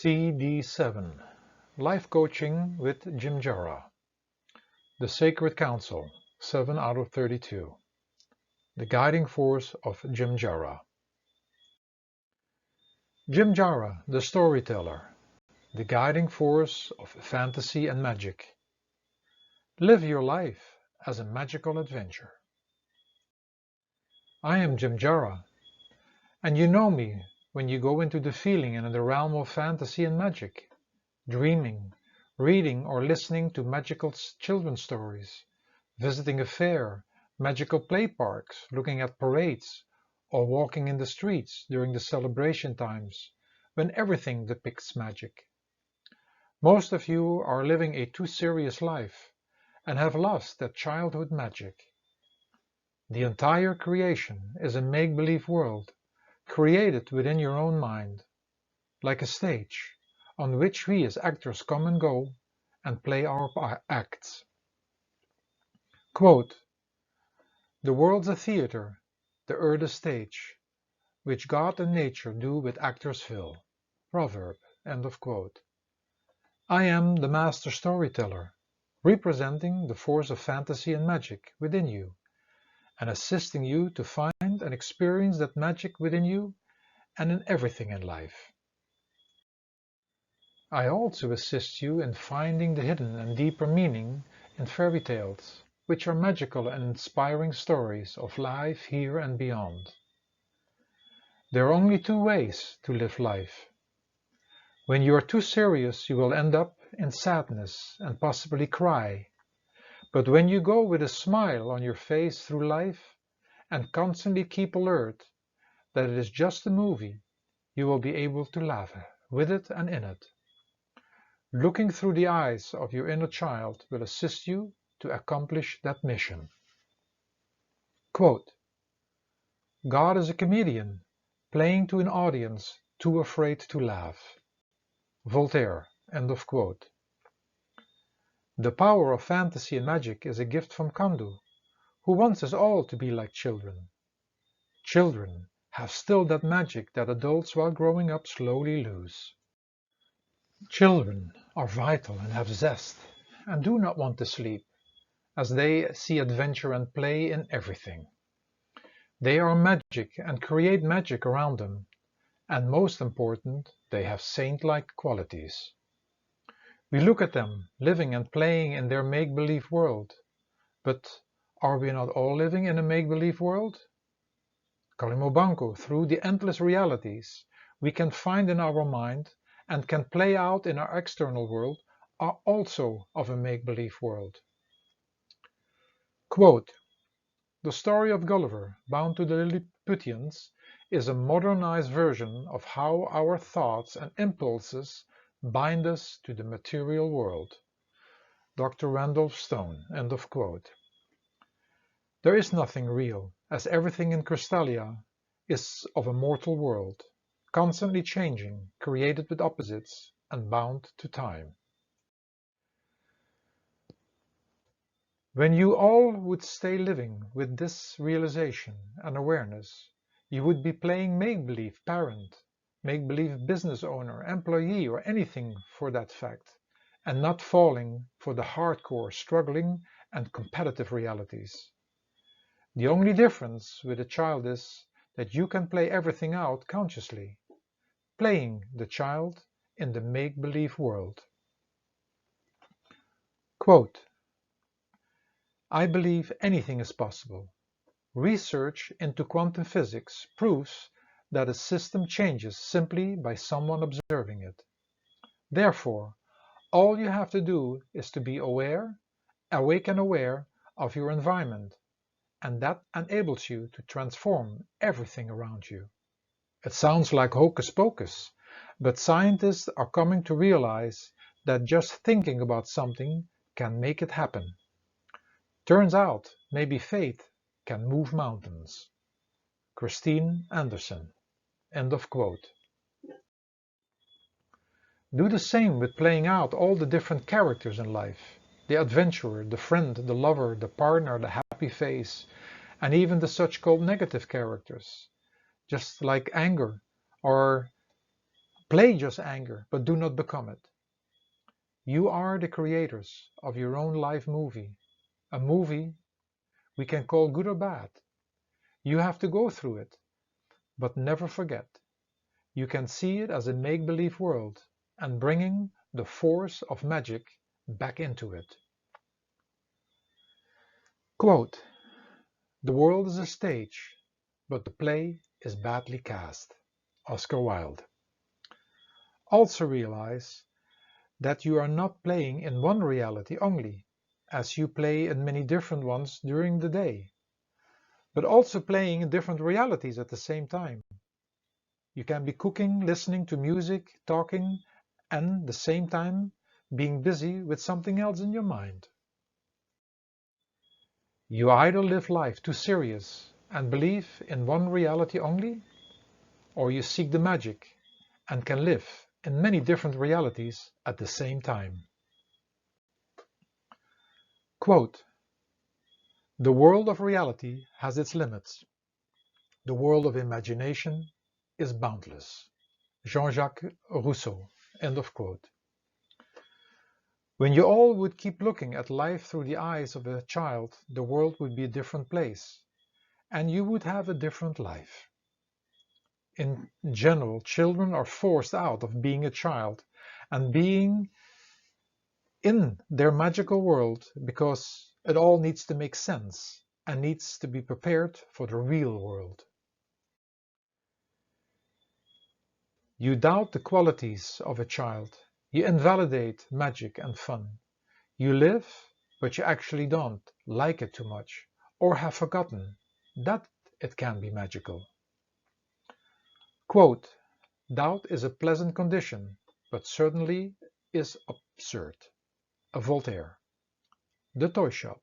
Cd7 Life Coaching with Jimjara. The Sacred Council, 7 out of 32. The Guiding Force of Jimjara. Jimjara, the storyteller, the guiding force of fantasy and magic. Live your life as a magical adventure. I am Jimjara, and you know me when you go into the feeling and in the realm of fantasy and magic, dreaming, reading or listening to magical children's stories, visiting a fair, magical play parks, looking at parades, or walking in the streets during the celebration times when everything depicts magic. Most of you are living a too serious life and have lost that childhood magic. The entire creation is a make-believe world created within your own mind, like a stage on which we as actors come and go and play our acts. Quote, "The world's a theater, the earth a stage, which God and nature do with actors fill." Proverb. End of quote. I am the master storyteller, representing the force of fantasy and magic within you, and assisting you to find and experience that magic within you and in everything in life. I also assist you in finding the hidden and deeper meaning in fairy tales, which are magical and inspiring stories of life here and beyond. There are only two ways to live life. When you are too serious, you will end up in sadness and possibly cry. But when you go with a smile on your face through life and constantly keep alert that it is just a movie, you will be able to laugh with it and in it. Looking through the eyes of your inner child will assist you to accomplish that mission. Quote, "God is a comedian, playing to an audience too afraid to laugh." Voltaire. End of quote. The power of fantasy and magic is a gift from Kandu, who wants us all to be like children. Children have still that magic that adults while growing up slowly lose. Children are vital and have zest, and do not want to sleep, as they see adventure and play in everything. They are magic and create magic around them, and most important, they have saint-like qualities. We look at them, living and playing in their make-believe world. But are we not all living in a make-believe world? Kalimobanko, through the endless realities we can find in our mind and can play out in our external world, are also of a make-believe world. Quote, "The story of Gulliver, bound to the Lilliputians, is a modernized version of how our thoughts and impulses bind us to the material world." Dr. Randolph Stone. End of quote. There is nothing real, as everything in Crystallia is of a mortal world, constantly changing, created with opposites, and bound to time. When you all would stay living with this realization and awareness, you would be playing make-believe parent, make-believe business owner, employee, or anything for that fact, and not falling for the hardcore, struggling, and competitive realities. The only difference with a child is that you can play everything out consciously, playing the child in the make-believe world. Quote, "I believe anything is possible. Research into quantum physics proves that a system changes simply by someone observing it. Therefore, all you have to do is to be aware, awake and aware of your environment, and that enables you to transform everything around you." It sounds like hocus pocus, but scientists are coming to realize that just thinking about something can make it happen. Turns out, maybe faith can move mountains. Christine Anderson. End of quote. Do the same with playing out all the different characters in life. The adventurer, the friend, the lover, the partner, the happy face, and even the such-called negative characters. Just like anger, or Play just anger, but do not become it. You are the creators of your own life movie, a movie we can call good or bad. You have to go through it, but never forget, you can see it as a make-believe world and bringing the force of magic back into it. Quote, "The world is a stage, but the play is badly cast." Oscar Wilde. Also realize that you are not playing in one reality only, as you play in many different ones during the day, but also playing in different realities at the same time. You can be cooking, listening to music, talking, and at the same time being busy with something else in your mind. You either live life too serious and believe in one reality only, or you seek the magic and can live in many different realities at the same time. Quote, "The world of reality has its limits. The world of imagination is boundless." Jean-Jacques Rousseau. End of quote. When you all would keep looking at life through the eyes of a child, the world would be a different place, and you would have a different life. In general, children are forced out of being a child and being in their magical world because it all needs to make sense and needs to be prepared for the real world. You doubt the qualities of a child. You invalidate magic and fun. You live, but you actually don't like it too much or have forgotten that it can be magical. Quote, "Doubt is a pleasant condition, but certainly is absurd." A Voltaire. The Toy Shop.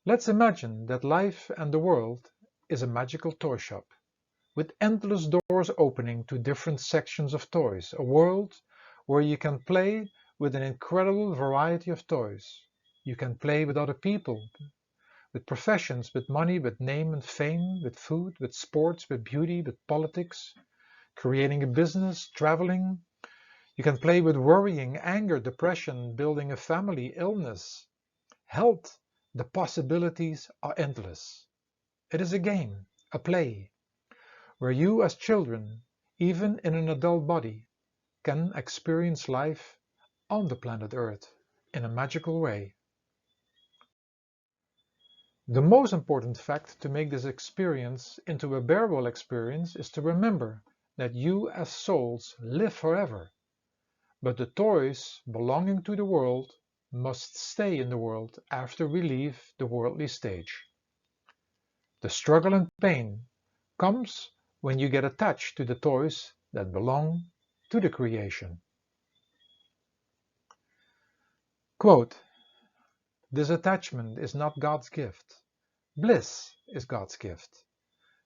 Let's imagine that life and the world is a magical toy shop, with endless doors opening to different sections of toys, a world where you can play with an incredible variety of toys. You can play with other people, with professions, with money, with name and fame, with food, with sports, with beauty, with politics, creating a business, traveling. You can play with worrying, anger, depression, building a family, illness, health. The possibilities are endless. It is a game, a play, where you as children, even in an adult body, can experience life on the planet Earth in a magical way. The most important fact to make this experience into a bearable experience is to remember that you as souls live forever, but the toys belonging to the world must stay in the world after we leave the worldly stage. The struggle and pain comes when you get attached to the toys that belong to the creation. Quote, "This attachment is not God's gift. Bliss is God's gift.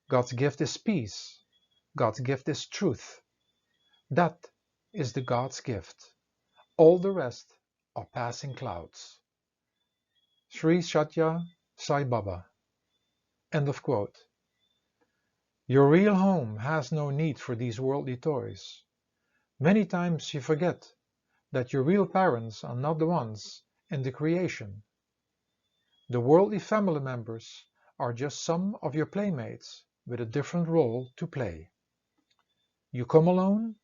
God's gift is peace. God's gift is truth. That is the God's gift. All the rest are passing clouds." Sri Satya Sai Baba. End of quote. Your real home has no need for these worldly toys. Many times you forget that your real parents are not the ones in the creation. The worldly family members are just some of your playmates with a different role to play. You come alone,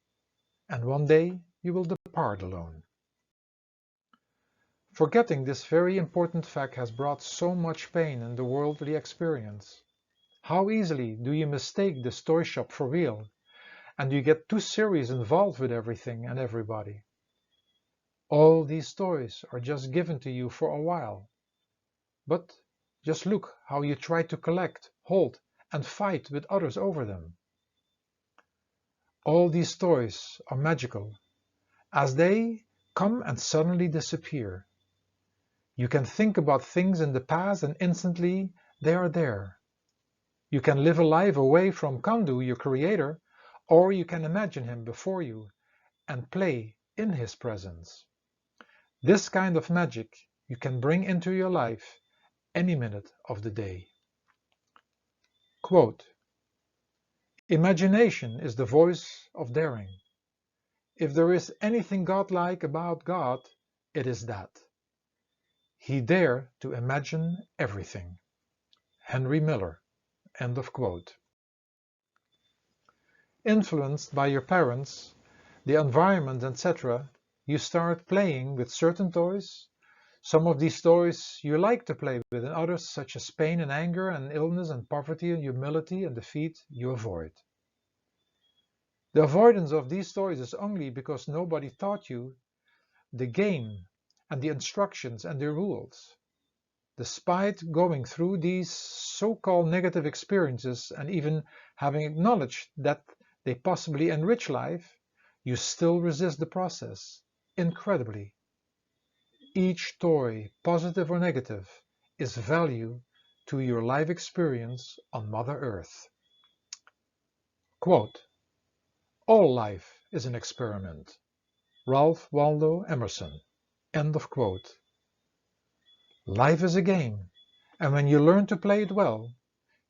and one day you will depart alone. Forgetting this very important fact has brought so much pain in the worldly experience. How easily do you mistake this toy shop for real, and you get too serious involved with everything and everybody. All these toys are just given to you for a while. But just look how you try to collect, hold, and fight with others over them. All these toys are magical, as they come and suddenly disappear. You can think about things in the past and instantly they are there. You can live a life away from Kandu, your creator, or you can imagine him before you and play in his presence. This kind of magic you can bring into your life any minute of the day. Quote, "Imagination is the voice of daring. If there is anything godlike about God, it is that He dared to imagine everything. Henry Miller. End of quote. Influenced by your parents, the environment, etc., you start playing with certain toys. Some of these toys you like to play with, and others, such as pain and anger and illness and poverty and humility and defeat, you avoid. The avoidance of these toys is only because nobody taught you the game and the instructions and the rules. Despite going through these so-called negative experiences and even having acknowledged that they possibly enrich life, you still resist the process, incredibly. Each toy, positive or negative, is value to your life experience on Mother Earth. Quote, all life is an experiment. Ralph Waldo Emerson. End of quote. Life is a game, and when you learn to play it well,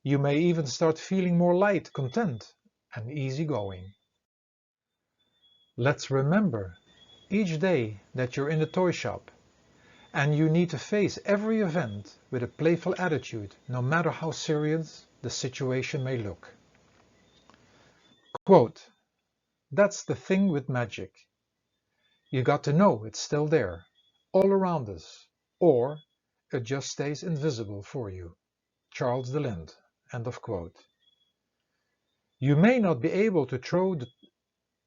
you may even start feeling more light, content, and easygoing. Let's remember each day that you're in the toy shop and you need to face every event with a playful attitude, no matter how serious the situation may look. Quote, that's the thing with magic. You got to know it's still there, all around us, or it just stays invisible for you. Charles DeLint. End of quote. You may not be able to throw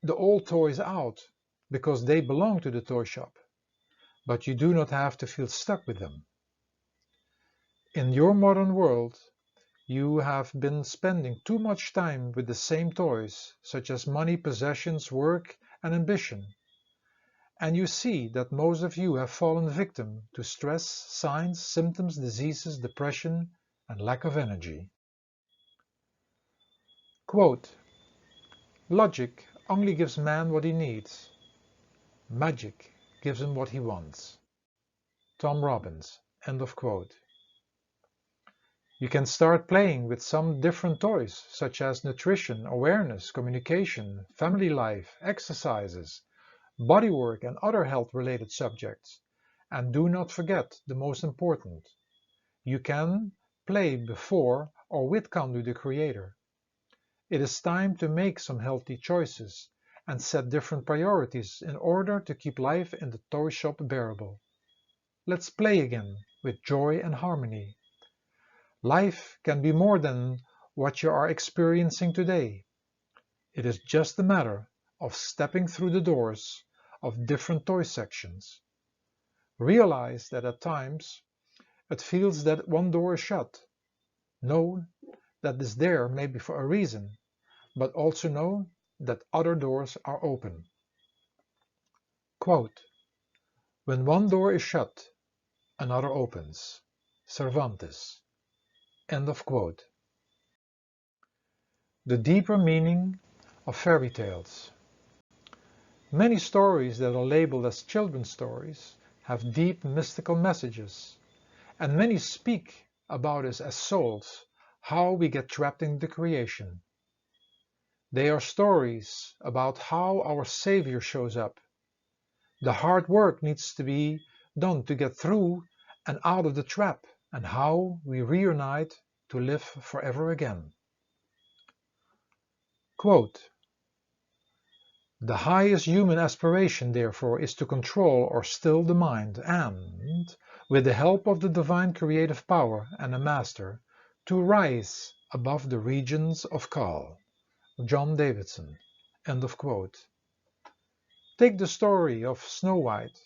the old toys out because they belong to the toy shop, but you do not have to feel stuck with them. In your modern world, you have been spending too much time with the same toys, such as money, possessions, work, and ambition. And you see that most of you have fallen victim to stress, signs, symptoms, diseases, depression, and lack of energy. Quote, logic only gives man what he needs. Magic gives him what he wants. Tom Robbins. End of quote. You can start playing with some different toys, such as nutrition, awareness, communication, family life, exercises, bodywork, and other health-related subjects. And do not forget the most important. You can play before or with Kandu the Creator. It is time to make some healthy choices and set different priorities in order to keep life in the toy shop bearable. Let's play again with joy and harmony. Life can be more than what you are experiencing today. It is just a matter of stepping through the doors of different toy sections. Realize that at times it feels that one door is shut. Know that this there may be for a reason, but also know that other doors are open. Quote, when one door is shut, another opens. Cervantes. End of quote. The deeper meaning of fairy tales. Many stories that are labeled as children's stories have deep mystical messages, and many speak about us as souls, how we get trapped in the creation. They are stories about how our Savior shows up. The hard work needs to be done to get through and out of the trap, and how we reunite to live forever again. Quote, the highest human aspiration, therefore, is to control or still the mind and, with the help of the divine creative power and a master, to rise above the regions of Kal. John Davidson. End of quote. Take the story of Snow White,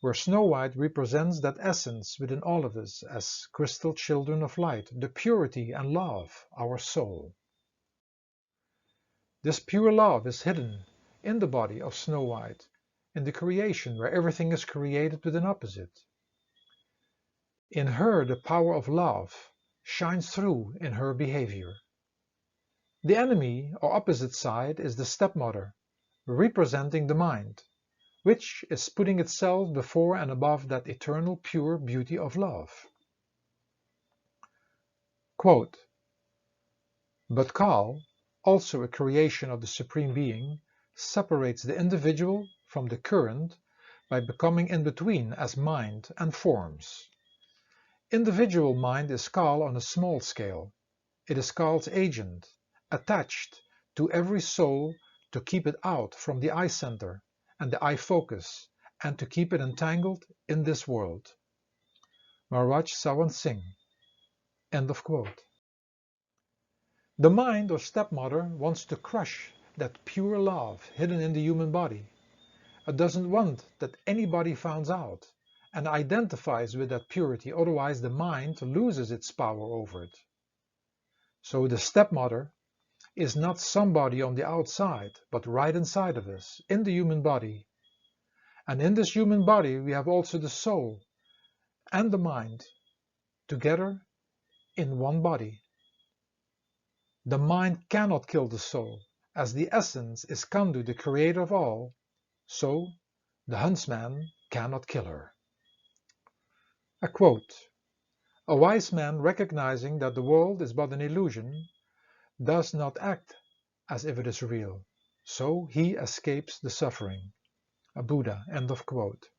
where Snow White represents that essence within all of us as crystal children of light, the purity and love, our soul. This pure love is hidden in the body of Snow White, in the creation where everything is created with an opposite. In her the power of love shines through in her behavior. The enemy or opposite side is the stepmother, representing the mind, which is putting itself before and above that eternal pure beauty of love. Quote, but Kal, also a creation of the Supreme Being, separates the individual from the current by becoming in between as mind and forms. Individual mind is called on a small scale. It is called agent, attached to every soul to keep it out from the eye center and the eye focus and to keep it entangled in this world. Maharaj Sawan Singh. End of quote. The mind or stepmother wants to crush that pure love hidden in the human body. It doesn't want that anybody finds out and identifies with that purity, otherwise the mind loses its power over it. So the stepmother is not somebody on the outside, but right inside of us, in the human body. And in this human body we have also the soul and the mind together in one body. The mind cannot kill the soul, as the essence is Kandu, the creator of all, so the huntsman cannot kill her. A quote: "A wise man, recognizing that the world is but an illusion, does not act as if it is real, so he escapes the suffering." A Buddha. End of quote.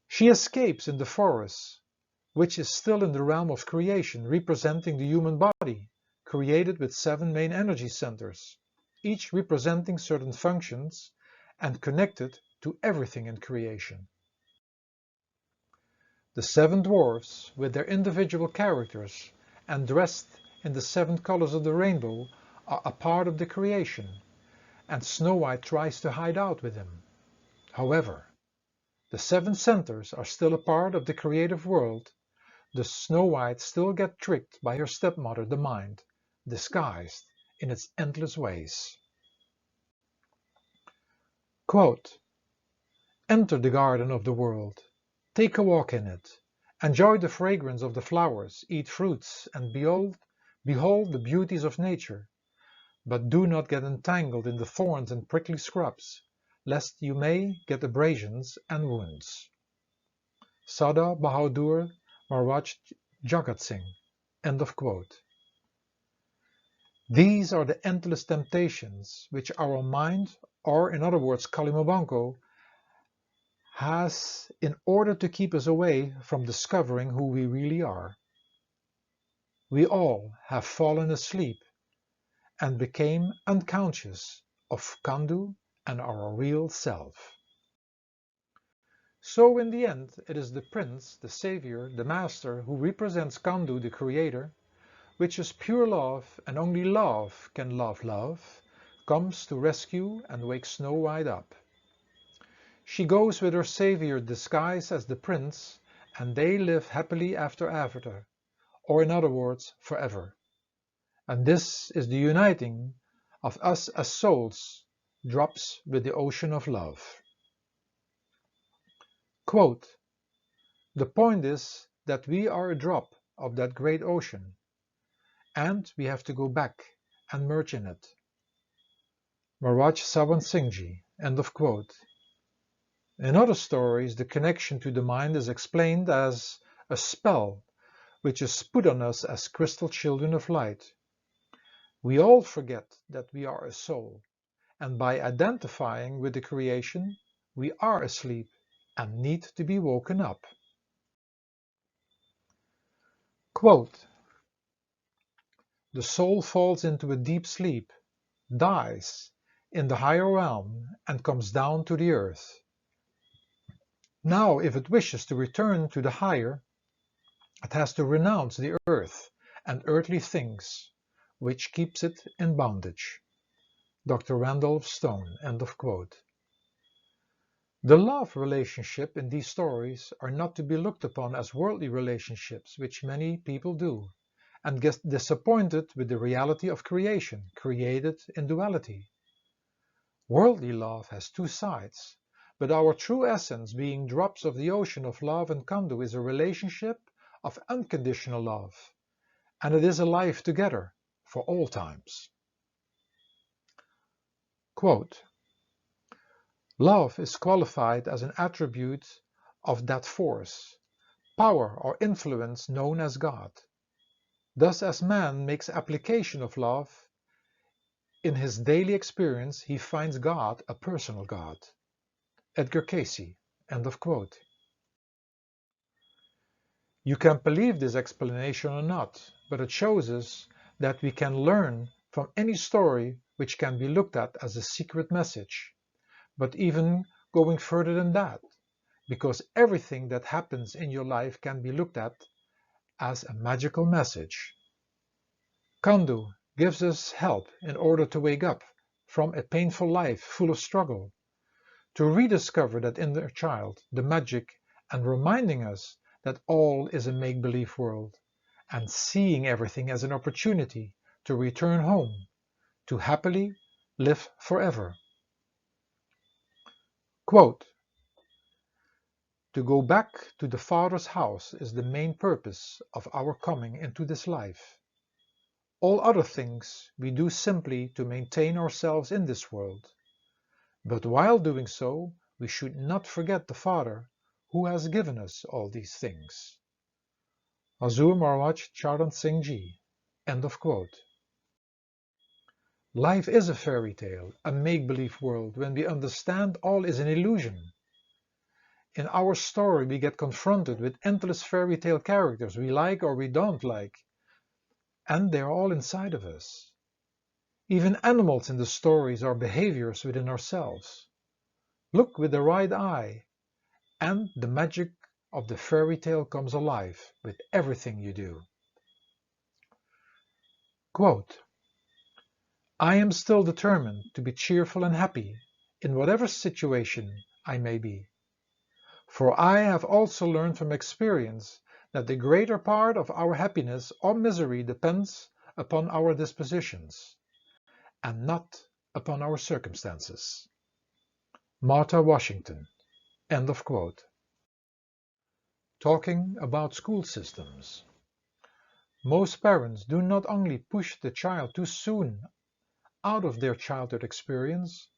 She escapes in the forest, which is still in the realm of creation, representing the human body, created with 7 main energy centers, each representing certain functions and connected to everything in creation. The 7 dwarfs, with their individual characters and dressed in the 7 colors of the rainbow, are a part of the creation, and Snow White tries to hide out with him. However, the 7 centers are still a part of the creative world. The Snow White still gets tricked by her stepmother, the mind, disguised in its endless ways. Quote: "Enter the garden of the world, take a walk in it, enjoy the fragrance of the flowers, eat fruits, and behold the beauties of nature, but do not get entangled in the thorns and prickly scrubs, lest you may get abrasions and wounds." Sada Bahadur Maharaj Jagat Singh. End of quote. These are the endless temptations which our mind, or in other words Kalimabanko, has in order to keep us away from discovering who we really are. We all have fallen asleep and became unconscious of Kandu and our real self. So in the end, it is the Prince, the Savior, the Master, who represents Kandu, the Creator, which is pure love, and only love can love love, comes to rescue and wake Snow White up. She goes with her Savior disguised as the Prince, and they live happily after, or in other words, forever. And this is the uniting of us as souls, drops with the ocean of love. Quote: "The point is that we are a drop of that great ocean, and we have to go back and merge in it." Maharaj Sawan Singh Ji. End of quote. In other stories, the connection to the mind is explained as a spell which is put on us as crystal children of light. We all forget that we are a soul, and by identifying with the creation, we are asleep and need to be woken up. Quote: "The soul falls into a deep sleep, dies in the higher realm, and comes down to the earth. Now, if it wishes to return to the higher, it has to renounce the earth and earthly things, which keeps it in bondage." Dr. Randolph Stone. End of quote. The love relationship in these stories are not to be looked upon as worldly relationships, which many people do, and get disappointed with the reality of creation, created in duality. Worldly love has 2 sides, but our true essence, being drops of the ocean of love and Kandu, is a relationship of unconditional love, and it is a life together for all times. Quote: "Love is qualified as an attribute of that force, power or influence known as God. Thus as man makes application of love, In his daily experience, he finds God a personal God. Edgar Cayce. End of quote. You can believe this explanation or not, but it shows us that we can learn from any story which can be looked at as a secret message, but even going further than that, because everything that happens in your life can be looked at as a magical message. Kandu gives us help in order to wake up from a painful life full of struggle, to rediscover that inner child, the magic, and reminding us that all is a make-believe world, and seeing everything as an opportunity to return home, to happily live forever. Quote, to go back to the Father's house is the main purpose of our coming into this life. All other things we do simply to maintain ourselves in this world. But while doing so, we should not forget the Father who has given us all these things. Hazur Maharaj Charan Singh Ji. End of quote. Life is a fairy tale, a make-believe world when we understand all is an illusion. In our story we get confronted with endless fairy tale characters we like or we don't like, and they're all inside of us. Even animals in the stories are behaviors within ourselves. Look with the right eye, and the magic of the fairy tale comes alive with everything you do. Quote, I am still determined to be cheerful and happy in whatever situation I may be. For I have also learned from experience that the greater part of our happiness or misery depends upon our dispositions, and not upon our circumstances. Martha Washington. End of quote. Talking about school systems. Most parents do not only push the child too soon out of their childhood experience,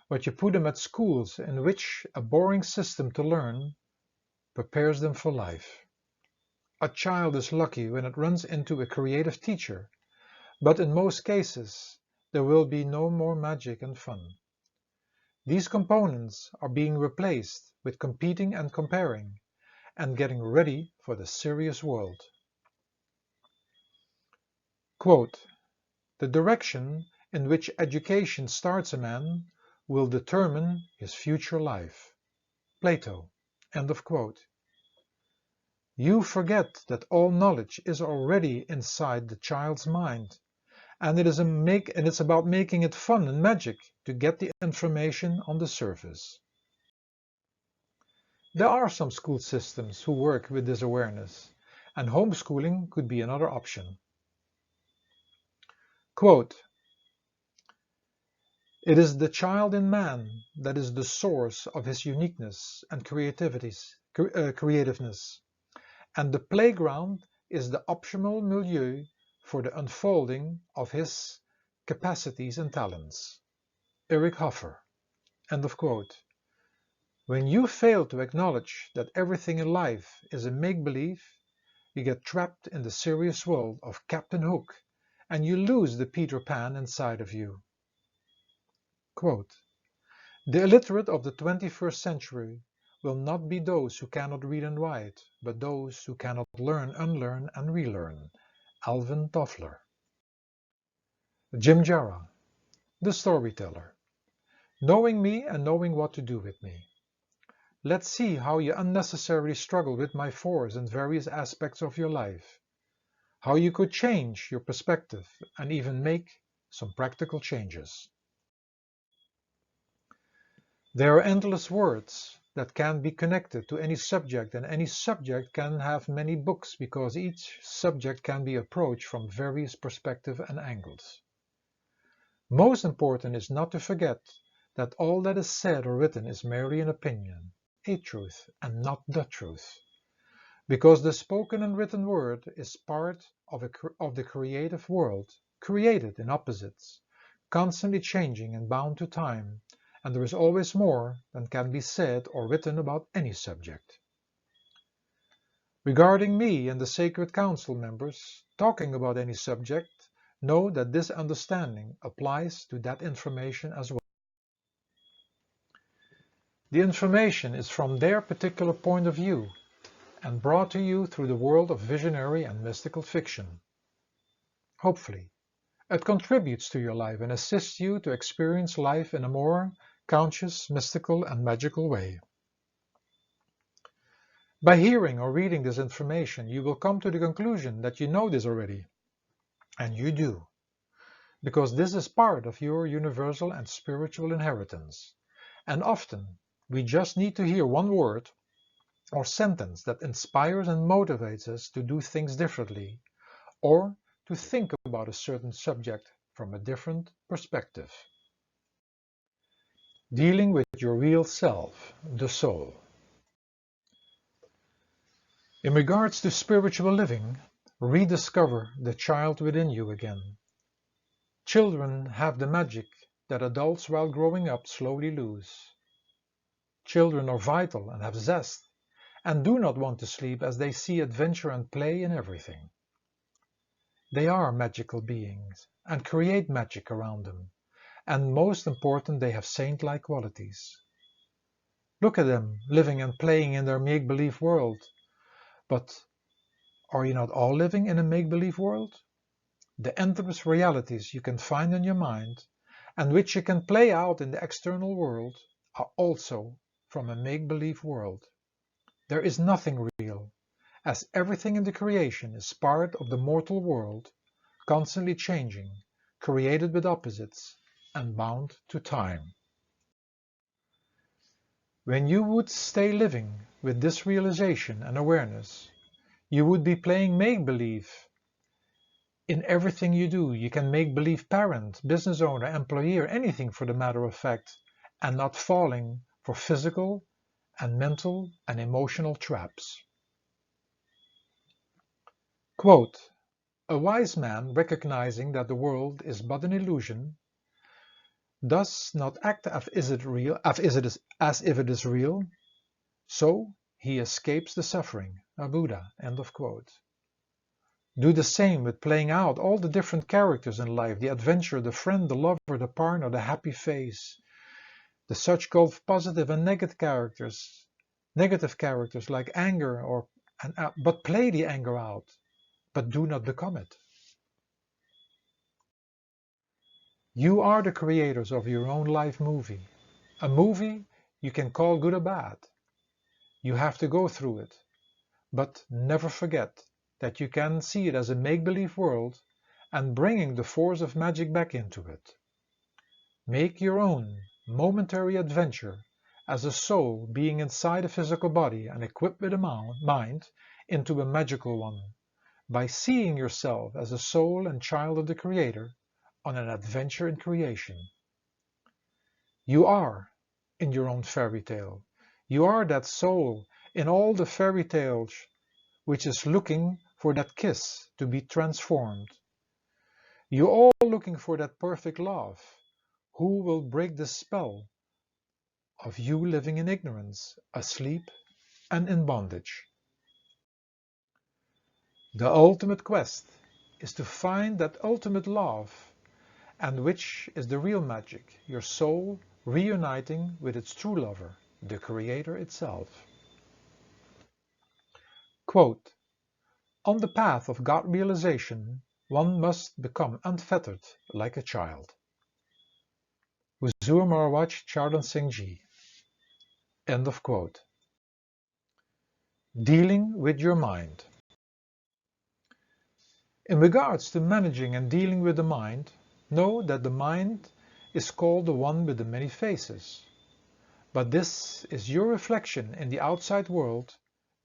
but you put them at schools in which a boring system to learn prepares them for life. A child is lucky when it runs into a creative teacher, but in most cases there will be no more magic and fun. These components are being replaced with competing and comparing, and getting ready for the serious world. Quote, the direction in which education starts a man will determine his future life. Plato. End of quote. You forget that all knowledge is already inside the child's mind, and it's about making it fun and magic to get the information on the surface. There are some school systems who work with this awareness, and homeschooling could be another option. Quote, it is the child in man that is the source of his uniqueness and creativeness, and the playground is the optimal milieu for the unfolding of his capacities and talents. Eric Hoffer. End of quote. When you fail to acknowledge that everything in life is a make-believe, you get trapped in the serious world of Captain Hook, and you lose the Peter Pan inside of you. Quote, the illiterate of the 21st century will not be those who cannot read and write, but those who cannot learn, unlearn, and relearn. Alvin Toffler. Jimjara, the storyteller. Knowing me and knowing what to do with me. Let's see how you unnecessarily struggle with my force in various aspects of your life. How you could change your perspective and even make some practical changes. There are endless words that can be connected to any subject, and any subject can have many books because each subject can be approached from various perspectives and angles. Most important is not to forget that all that is said or written is merely an opinion, a truth, and not the truth. Because the spoken and written word is part of the creative world, created in opposites, constantly changing and bound to time, and there is always more than can be said or written about any subject. Regarding me and the Sacred Council members, talking about any subject know that this understanding applies to that information as well. The information is from their particular point of view and brought to you through the world of visionary and mystical fiction. Hopefully, it contributes to your life and assists you to experience life in a more conscious, mystical, and magical way. By hearing or reading this information, you will come to the conclusion that you know this already. And you do, because this is part of your universal and spiritual inheritance. And often, we just need to hear one word or sentence that inspires and motivates us to do things differently, or to think about a certain subject from a different perspective. Dealing with your real self, the soul. In regards to spiritual living, rediscover the child within you again. Children have the magic that adults while growing up slowly lose. Children are vital and have zest, and do not want to sleep as they see adventure and play in everything. They are magical beings and create magic around them, and most important, they have saint-like qualities. Look at them living and playing in their make-believe world. But are you not all living in a make-believe world? The endless realities you can find in your mind and which you can play out in the external world are also from a make-believe world. There is nothing real, as everything in the creation is part of the mortal world, constantly changing, created with opposites, and bound to time. When you would stay living with this realization and awareness, you would be playing make-believe. In everything you do, you can make believe parent, business owner, employee, or anything for the matter of fact, and not falling for physical and mental and emotional traps. Quote, a wise man, recognizing that the world is but an illusion, does not act as if it is real, so he escapes the suffering. A Buddha, end of quote. Do the same with playing out all the different characters in life, the adventurer, the friend, the lover, the partner, the happy face, the such-called positive and negative characters like anger, but play the anger out, but do not become it. You are the creators of your own life movie, a movie you can call good or bad. You have to go through it, but never forget that you can see it as a make-believe world and bringing the force of magic back into it. Make your own momentary adventure as a soul being inside a physical body and equipped with a mind into a magical one by seeing yourself as a soul and child of the Creator on an adventure in creation. You are in your own fairy tale. You are that soul in all the fairy tales which is looking for that kiss to be transformed. You're all looking for that perfect love. Who will break the spell of you living in ignorance, asleep, and in bondage? The ultimate quest is to find that ultimate love, and which is the real magic, your soul reuniting with its true lover, the Creator itself. Quote, on the path of God realization, one must become unfettered like a child. Huzur Maharaj Charan Singh Ji. End of quote. Dealing with your mind. In regards to managing and dealing with the mind, know that the mind is called the one with the many faces. But this is your reflection in the outside world,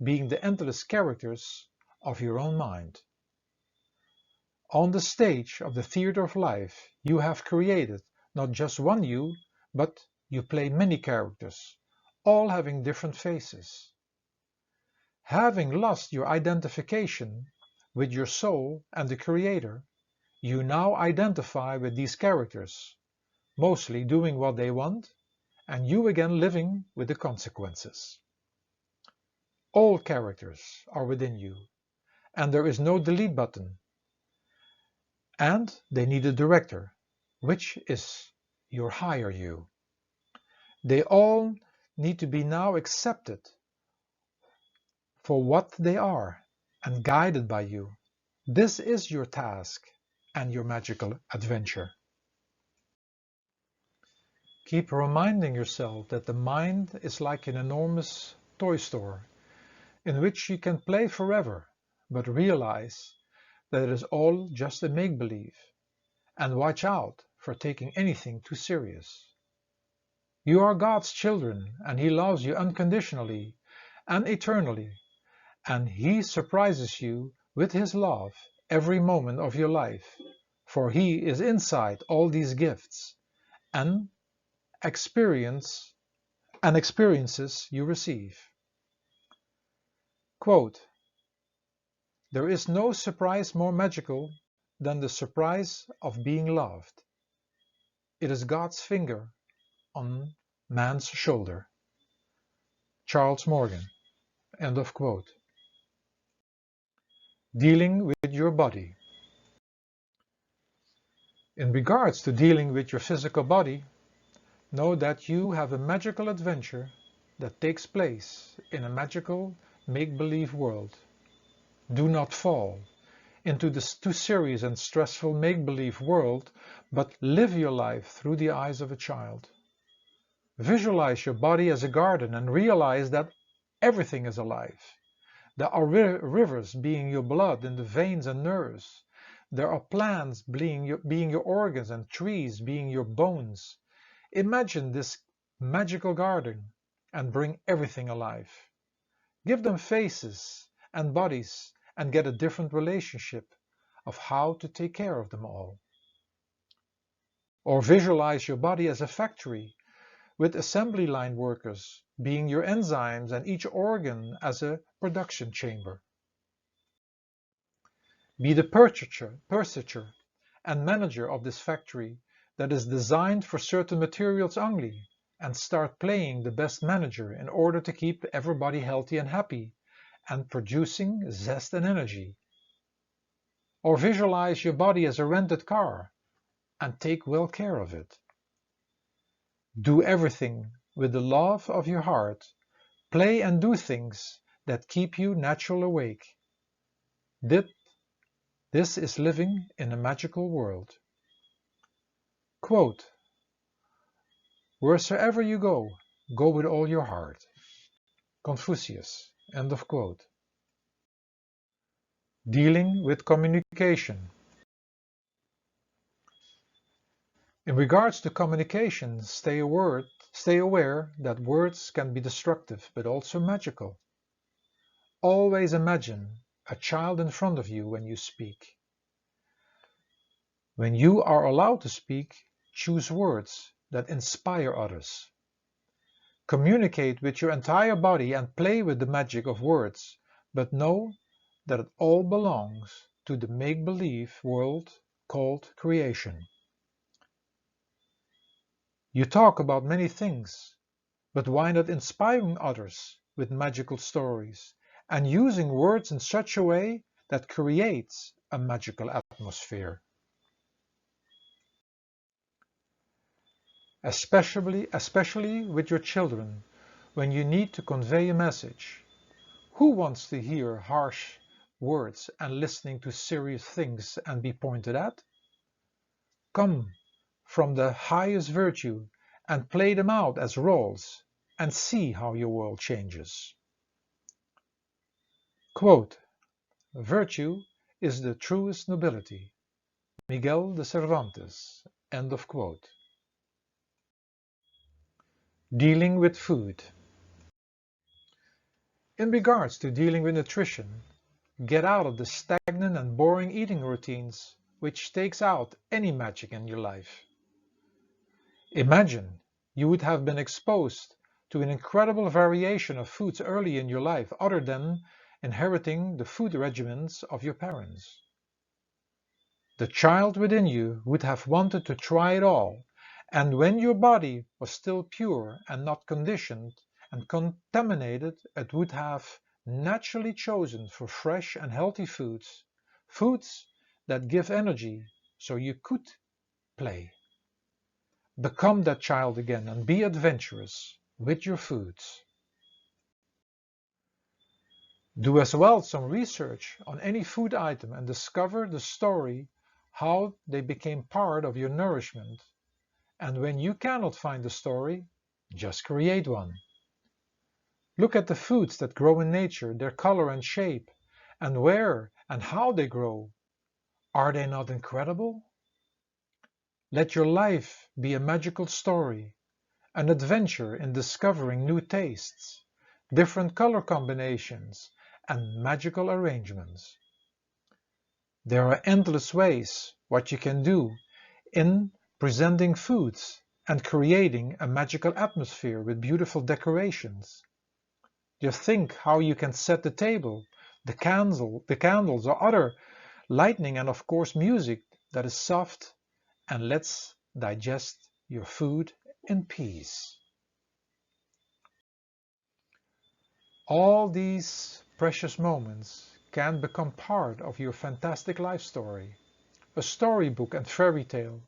being the endless characters of your own mind. On the stage of the theater of life, you have created not just one you, but you play many characters, all having different faces. Having lost your identification with your soul and the Creator, you now identify with these characters, mostly doing what they want, and you again living with the consequences. All characters are within you, and there is no delete button. And they need a director, which is your higher you. They all need to be now accepted for what they are and guided by you. This is your task and your magical adventure. Keep reminding yourself that the mind is like an enormous toy store in which you can play forever, but realize that it is all just a make-believe, and watch out for taking anything too serious. You are God's children, and He loves you unconditionally and eternally, and He surprises you with His love every moment of your life, for He is inside all these gifts and experiences you receive. Quote, "There is no surprise more magical than the surprise of being loved. It is God's finger on man's shoulder." Charles Morgan. End of quote. Dealing with your body. In regards to dealing with your physical body, know that you have a magical adventure that takes place in a magical make-believe world. Do not fall into this too serious and stressful make-believe world, but live your life through the eyes of a child. Visualize your body as a garden and realize that everything is alive. There are rivers being your blood in the veins and nerves. There are plants being your organs and trees being your bones. Imagine this magical garden and bring everything alive. Give them faces and bodies and get a different relationship of how to take care of them all. Or visualize your body as a factory with assembly line workers being your enzymes and each organ as a production chamber. Be the purchaser and manager of this factory that is designed for certain materials only, and start playing the best manager in order to keep everybody healthy and happy and producing zest and energy. Or visualize your body as a rented car and take well care of it. Do everything with the love of your heart. Play and do things that keep you naturally awake. This is living in a magical world. Quote, "Wheresoever you go, go with all your heart." Confucius. End of quote. Dealing with communication. In regards to communication, stay aware that words can be destructive but also magical. Always imagine a child in front of you when you speak. When you are allowed to speak, choose words that inspire others. Communicate with your entire body and play with the magic of words, but know that it all belongs to the make-believe world called creation. You talk about many things, but why not inspiring others with magical stories and using words in such a way that creates a magical atmosphere? Especially with your children, when you need to convey a message. Who wants to hear harsh words and listening to serious things and be pointed at? Come from the highest virtue and play them out as roles and see how your world changes. Quote, "Virtue is the truest nobility." Miguel de Cervantes. End of quote. Dealing with food. In regards to dealing with nutrition, get out of the stagnant and boring eating routines which takes out any magic in your life. Imagine you would have been exposed to an incredible variation of foods early in your life other than inheriting the food regimens of your parents. The child within you would have wanted to try it all, and when your body was still pure and not conditioned and contaminated, it would have naturally chosen for fresh and healthy foods, foods that give energy so you could play. Become that child again and be adventurous with your foods. Do as well some research on any food item and discover the story how they became part of your nourishment. And when you cannot find the story, just create one. Look at the foods that grow in nature, their color and shape, and where and how they grow. Are they not incredible? Let your life be a magical story, an adventure in discovering new tastes, different color combinations, and magical arrangements. There are endless ways what you can do in presenting foods and creating a magical atmosphere with beautiful decorations. Just think how you can set the table, the candles or other lighting and of course music that is soft and lets digest your food in peace. All these precious moments can become part of your fantastic life story, a storybook and fairy tale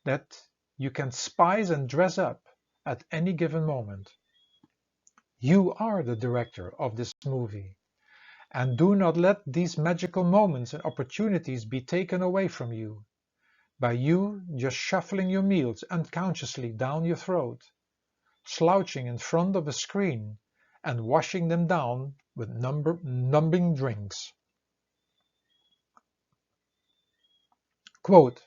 that you can spice and dress up at any given moment. You are the director of this movie, and do not let these magical moments and opportunities be taken away from you by you just shuffling your meals unconsciously down your throat, slouching in front of a screen and washing them down with numbing drinks. Quote,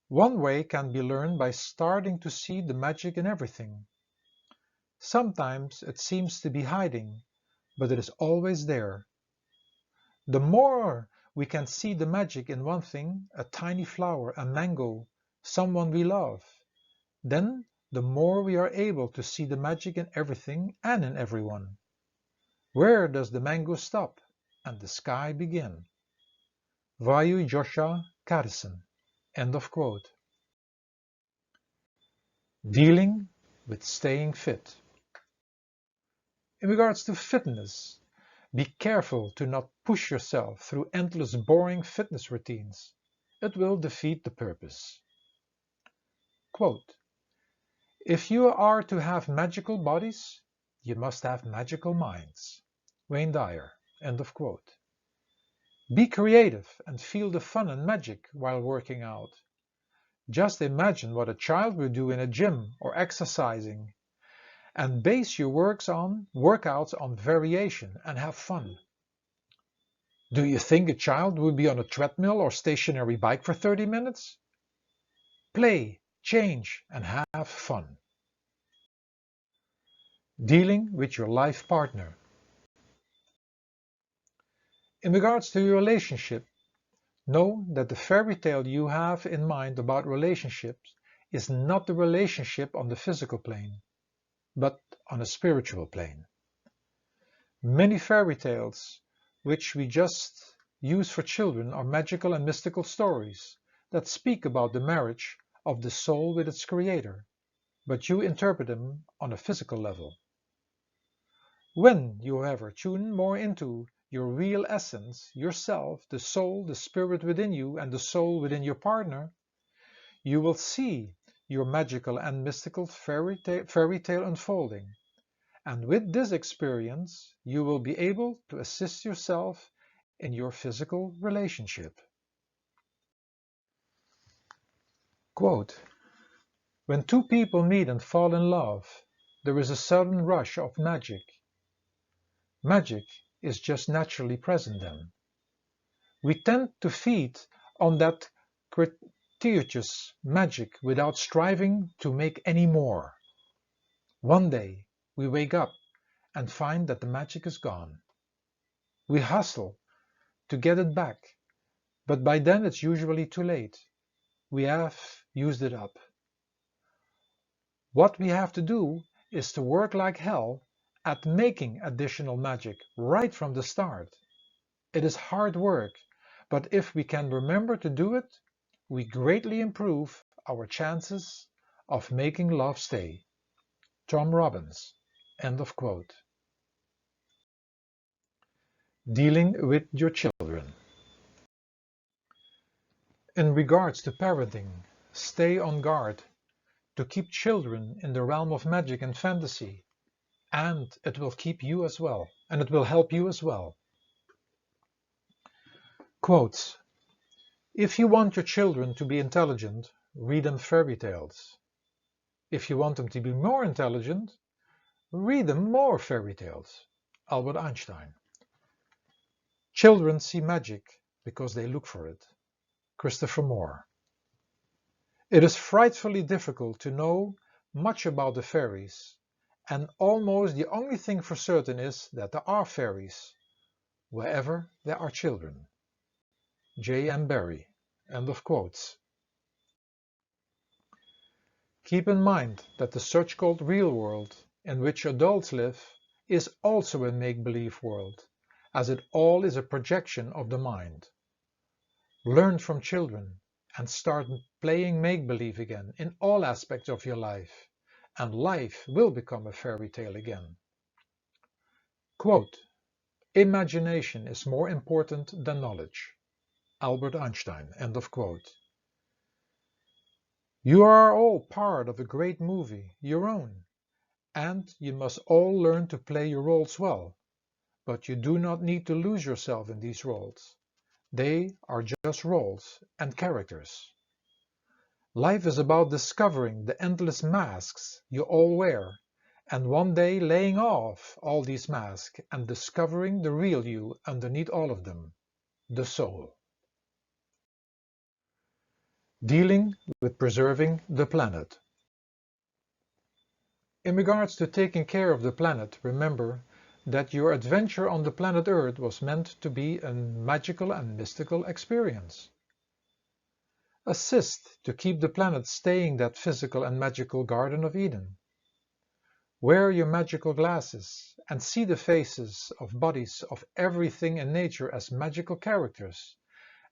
one way can be learned by starting to see the magic in everything. Sometimes it seems to be hiding, but it is always there. The more we can see the magic in one thing, a tiny flower, a mango, someone we love, then the more we are able to see the magic in everything and in everyone. Where does the mango stop and the sky begin? Vayu Joshua Carson. End of quote. Dealing with staying fit. In regards to fitness, be careful to not push yourself through endless boring fitness routines. It will defeat the purpose. Quote, if you are to have magical bodies, you must have magical minds. Wayne Dyer. End of quote. Be creative and feel the fun and magic while working out. Just imagine what a child would do in a gym or exercising, and base your workouts on variation and have fun. Do you think a child would be on a treadmill or stationary bike for 30 minutes? Play, change, and have fun. Dealing with your life partner. In regards to your relationship, know that the fairy tale you have in mind about relationships is not the relationship on the physical plane, but on a spiritual plane. Many fairy tales, which we just use for children, are magical and mystical stories that speak about the marriage of the soul with its creator, but you interpret them on a physical level. When you, however, tune more into your real essence, yourself, the soul, the spirit within you, and the soul within your partner, you will see your magical and mystical fairy tale unfolding. And with this experience, you will be able to assist yourself in your physical relationship. Quote, when two people meet and fall in love, there is a sudden rush of magic. Magic is just naturally present then. We tend to feed on that gratuitous magic without striving to make any more. One day, we wake up and find that the magic is gone. We hustle to get it back, but by then it's usually too late. We have used it up. What we have to do is to work like hell at making additional magic right from the start. It is hard work, but if we can remember to do it, we greatly improve our chances of making love stay. Tom Robbins. End of quote. Dealing with your children. In regards to parenting, stay on guard to keep children in the realm of magic and fantasy, and it will keep you as well, and it will help you as well. Quotes: if you want your children to be intelligent, read them fairy tales. If you want them to be more intelligent, read them more fairy tales. Albert Einstein. Children see magic because they look for it. Christopher Moore. It is frightfully difficult to know much about the fairies, and almost the only thing for certain is that there are fairies, wherever there are children. J. M. Barrie. End of quotes. Keep in mind that the so-called real world, in which adults live, is also a make-believe world, as it all is a projection of the mind. Learn from children and start playing make-believe again in all aspects of your life, and life will become a fairy tale again. Quote: imagination is more important than knowledge. Albert Einstein. End of quote. You are all part of a great movie, your own, and you must all learn to play your roles well, but you do not need to lose yourself in these roles. They are just roles and characters. Life is about discovering the endless masks you all wear, and one day laying off all these masks and discovering the real you underneath all of them, the soul. Dealing with preserving the planet. In regards to taking care of the planet, remember that your adventure on the planet Earth was meant to be a magical and mystical experience. Assist to keep the planet staying that physical and magical Garden of Eden. Wear your magical glasses and see the faces of bodies of everything in nature as magical characters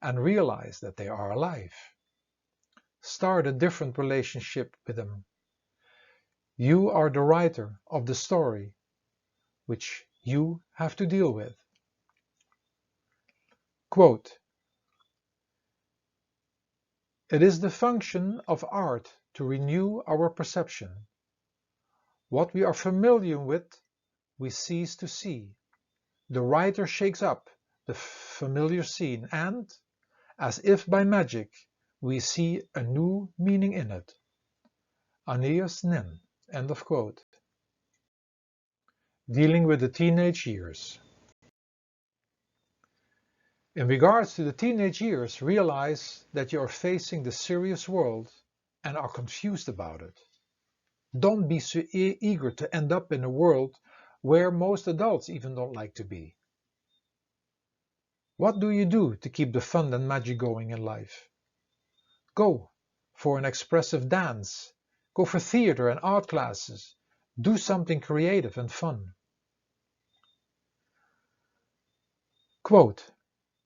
and realize that they are alive. Start a different relationship with them. You are the writer of the story which you have to deal with. Quote: it is the function of art to renew our perception. What we are familiar with, we cease to see. The writer shakes up the familiar scene and, as if by magic, we see a new meaning in it. Aeneas Nin. End of quote. Dealing with the teenage years. In regards to the teenage years, realize that you are facing the serious world and are confused about it. Don't be so eager to end up in a world where most adults even don't like to be. What do you do to keep the fun and magic going in life? Go for an expressive dance. Go for theater and art classes. Do something creative and fun. Quote: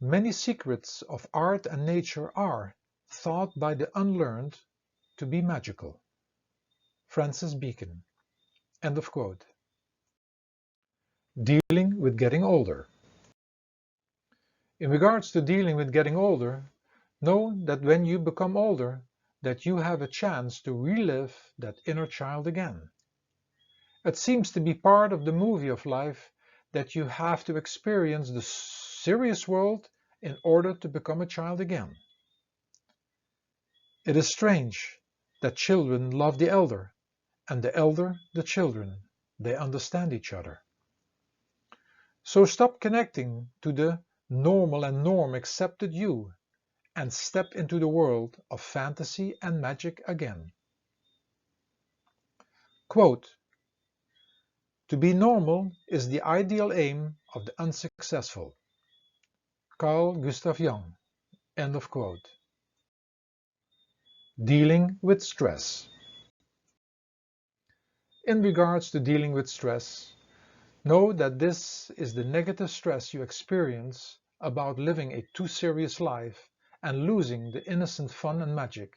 many secrets of art and nature are thought by the unlearned to be magical. Francis Bacon. End of quote. Dealing with getting older. In regards to dealing with getting older, know that when you become older, that you have a chance to relive that inner child again. It seems to be part of the movie of life that you have to experience the serious world in order to become a child again. It is strange that children love the elder, and the elder the children. They understand each other. So stop connecting to the normal and norm accepted you and step into the world of fantasy and magic again. Quote: to be normal is the ideal aim of the unsuccessful. Carl Gustav Jung. End of quote. Dealing with stress. In regards to dealing with stress, know that this is the negative stress you experience about living a too serious life and losing the innocent fun and magic.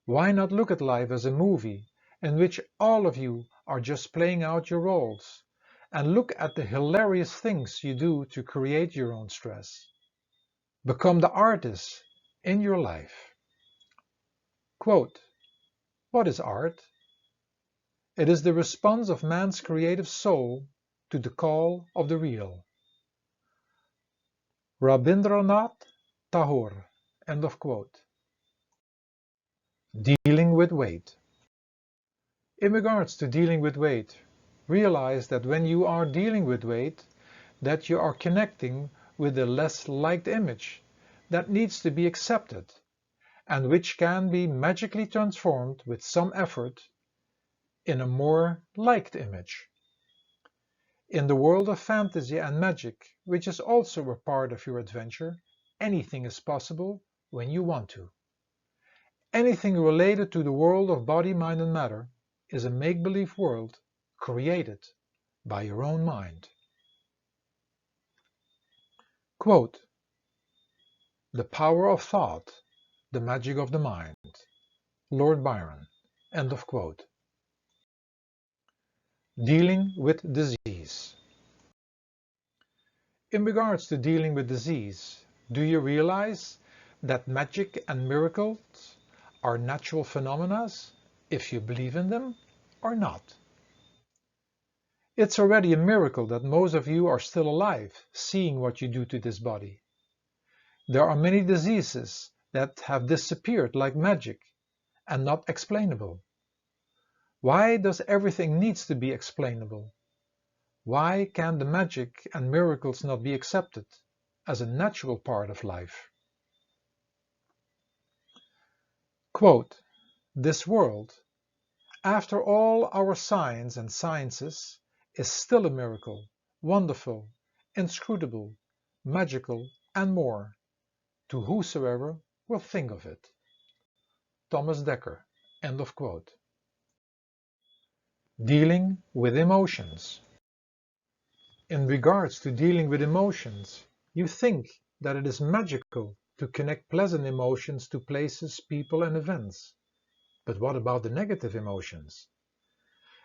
Why not look at life as a movie in which all of you are just playing out your roles, and look at the hilarious things you do to create your own stress. Become the artist in your life. Quote, "What is art? It is the response of man's creative soul to the call of the real." Rabindranath Tagore. End of quote. Dealing with weight. In regards to dealing with weight, realize that when you are dealing with weight, that you are connecting with a less liked image that needs to be accepted and which can be magically transformed with some effort in a more liked image. In the world of fantasy and magic, which is also a part of your adventure, anything is possible when you want to. Anything related to the world of body, mind and matter is a make-believe world created by your own mind. Quote, "The power of thought, the magic of the mind." Lord Byron. End of quote. Dealing with disease. In regards to dealing with disease, do you realize that magic and miracles are natural phenomena if you believe in them or not? It's already a miracle that most of you are still alive, seeing what you do to this body. There are many diseases that have disappeared like magic and not explainable. Why does everything needs to be explainable? Why can the magic and miracles not be accepted as a natural part of life? Quote, "This world, after all our science and sciences, is still a miracle, wonderful, inscrutable, magical, and more, to whosoever will think of it." Thomas Dekker. End of quote. Dealing with emotions. In regards to dealing with emotions, you think that it is magical to connect pleasant emotions to places, people, and events. But what about the negative emotions?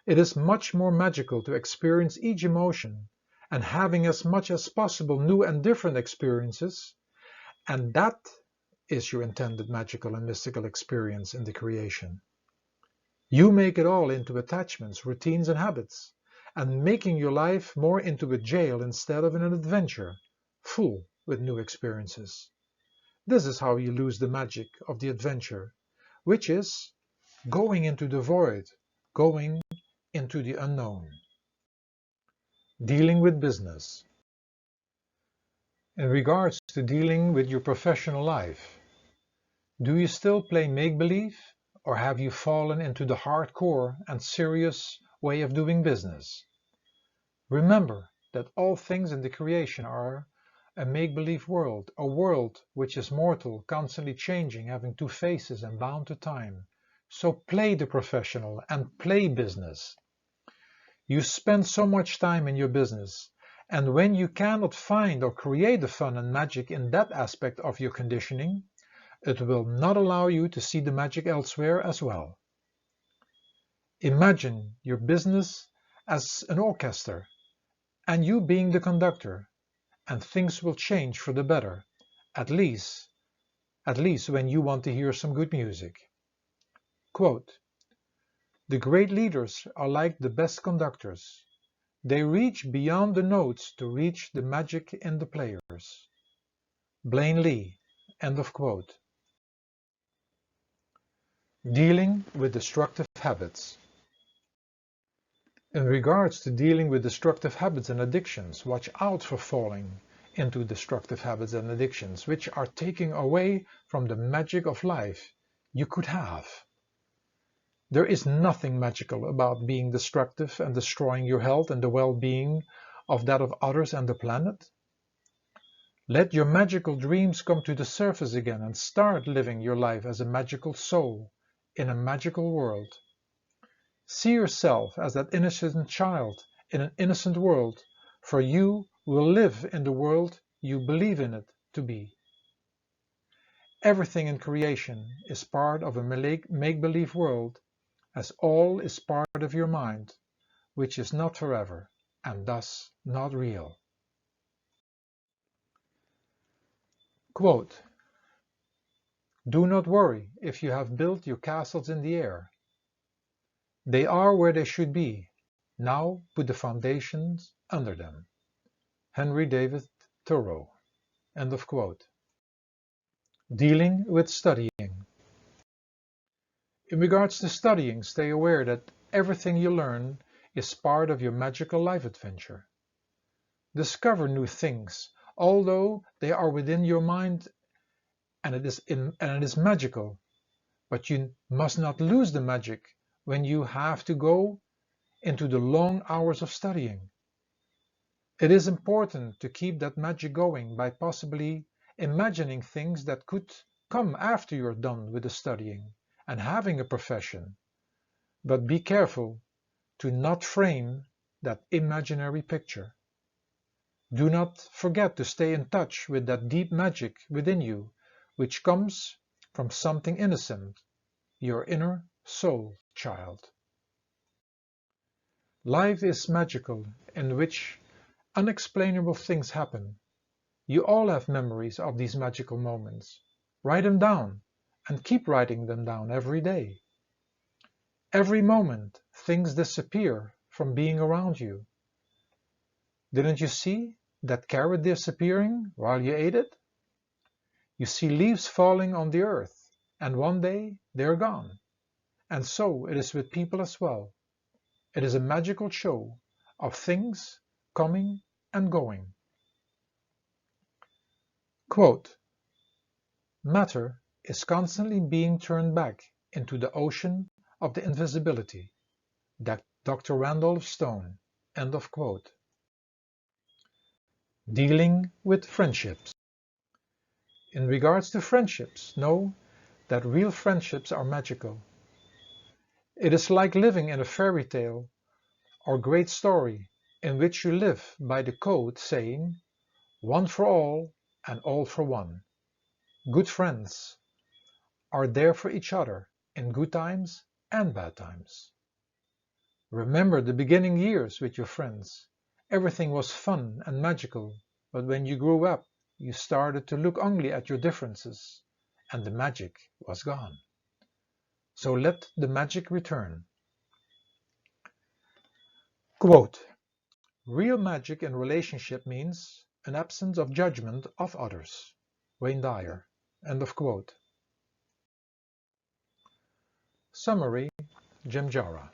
It is much more magical to experience each emotion and having as much as possible new and different experiences, and that is your intended magical and mystical experience in the creation. You make it all into attachments, routines, and habits, and making your life more into a jail instead of an adventure, full with new experiences. This is how you lose the magic of the adventure, which is going into the void, going into the unknown. Dealing with business. In regards to dealing with your professional life, do you still play make-believe, or have you fallen into the hardcore and serious way of doing business? Remember that all things in the creation are a make-believe world, a world which is mortal, constantly changing, having two faces and bound to time. So play the professional and play business. You spend so much time in your business, and when you cannot find or create the fun and magic in that aspect of your conditioning, it will not allow you to see the magic elsewhere as well. Imagine your business as an orchestra, and you being the conductor, and things will change for the better, at least when you want to hear some good music. Quote, "The great leaders are like the best conductors. They reach beyond the notes to reach the magic in the players." Blaine Lee. End of quote. Dealing with destructive habits. In regards to dealing with destructive habits and addictions, watch out for falling into destructive habits and addictions, which are taking away from the magic of life you could have. There is nothing magical about being destructive and destroying your health and the well-being of that of others and the planet. Let your magical dreams come to the surface again and start living your life as a magical soul in a magical world. See yourself as that innocent child in an innocent world, for you will live in the world you believe in it to be. Everything in creation is part of a make-believe world, as all is part of your mind, which is not forever and thus not real. Quote, Do not worry if you have built your castles in the air. They are where they should be. Now put the foundations under them. Henry David Thoreau. End of quote. Dealing with studying. In regards to studying, stay aware that everything you learn is part of your magical life adventure. Discover new things, although they are within your mind and it is magical, but you must not lose the magic when you have to go into the long hours of studying. It is important to keep that magic going by possibly imagining things that could come after you're done with the studying and having a profession. But be careful to not frame that imaginary picture. Do not forget to stay in touch with that deep magic within you, which comes from something innocent, your inner soul child. Life is magical, in which unexplainable things happen. You all have memories of these magical moments. Write them down and keep writing them down every day. Every moment, things disappear from being around you. Didn't you see that carrot disappearing while you ate it? You see leaves falling on the earth, and one day they're gone. And so it is with people as well. It is a magical show of things coming and going. Quote, matter is constantly being turned back into the ocean of the invisibility. Dr. Randolph Stone. End of quote. Dealing with friendships. In regards to friendships, know that real friendships are magical. It is like living in a fairy tale or great story in which you live by the code saying, one for all and all for one. Good friends are there for each other in good times and bad times. Remember the beginning years with your friends. Everything was fun and magical, but when you grew up, you started to look only at your differences, and the magic was gone. So let the magic return. Quote, real magic in relationship means an absence of judgment of others. Wayne Dyer. End of quote. Summary, Jimjara.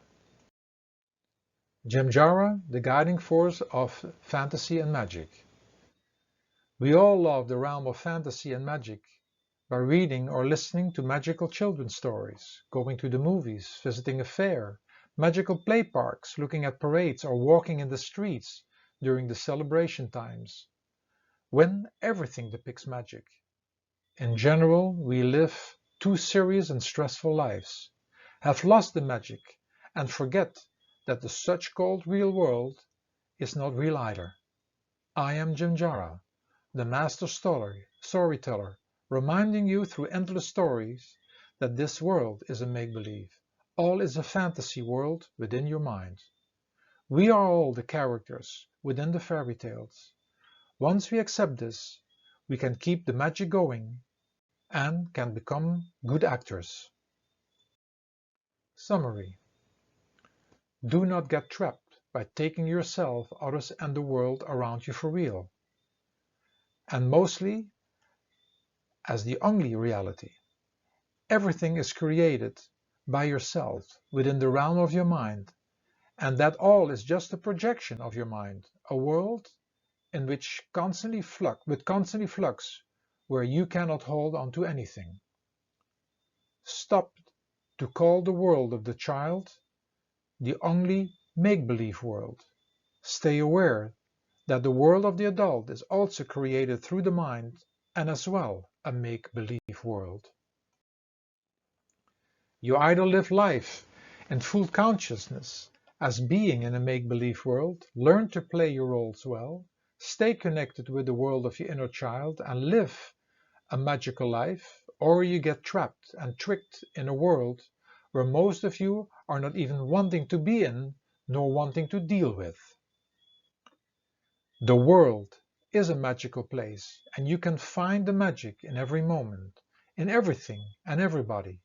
Jimjara, the guiding force of fantasy and magic. We all love the realm of fantasy and magic by reading or listening to magical children's stories, going to the movies, visiting a fair, magical play parks, looking at parades or walking in the streets during the celebration times, when everything depicts magic. In general, we live too serious and stressful lives, have lost the magic, and forget that the such-called real world is not real either. I am Jimjara, the master storyteller, reminding you through endless stories that this world is a make-believe. All is a fantasy world within your mind. We are all the characters within the fairy tales. Once we accept this, we can keep the magic going and can become good actors. Summary. Do not get trapped by taking yourself, others and the world around you for real, and mostly as the only reality. Everything is created by yourself within the realm of your mind, and that all is just a projection of your mind, a world in which constantly flux, where you cannot hold on to anything. Stop to call the world of the child the only make-believe world. Stay aware that the world of the adult is also created through the mind and as well a make-believe world. You either live life in full consciousness as being in a make-believe world, learn to play your roles well, stay connected with the world of your inner child and live a magical life, or you get trapped and tricked in a world where most of you are not even wanting to be in, nor wanting to deal with. The world is a magical place, and you can find the magic in every moment, in everything and everybody.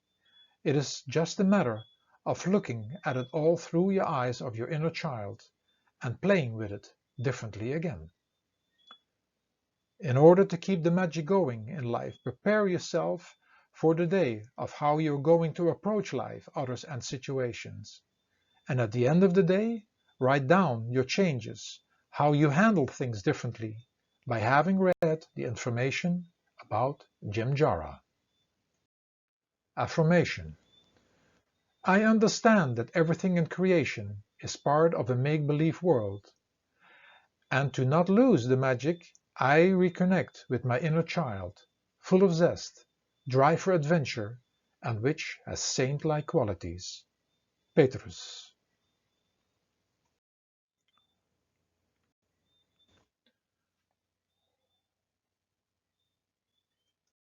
It is just a matter of looking at it all through your eyes of your inner child and playing with it differently again. In order to keep the magic going in life, prepare yourself for the day of how you're going to approach life, others and situations. And at the end of the day, write down your changes, how you handle things differently by having read the information about Jimjara. Affirmation. I understand that everything in creation is part of a make-believe world, and to not lose the magic, I reconnect with my inner child, full of zest, drive for adventure, and which has saint-like qualities. Petrus.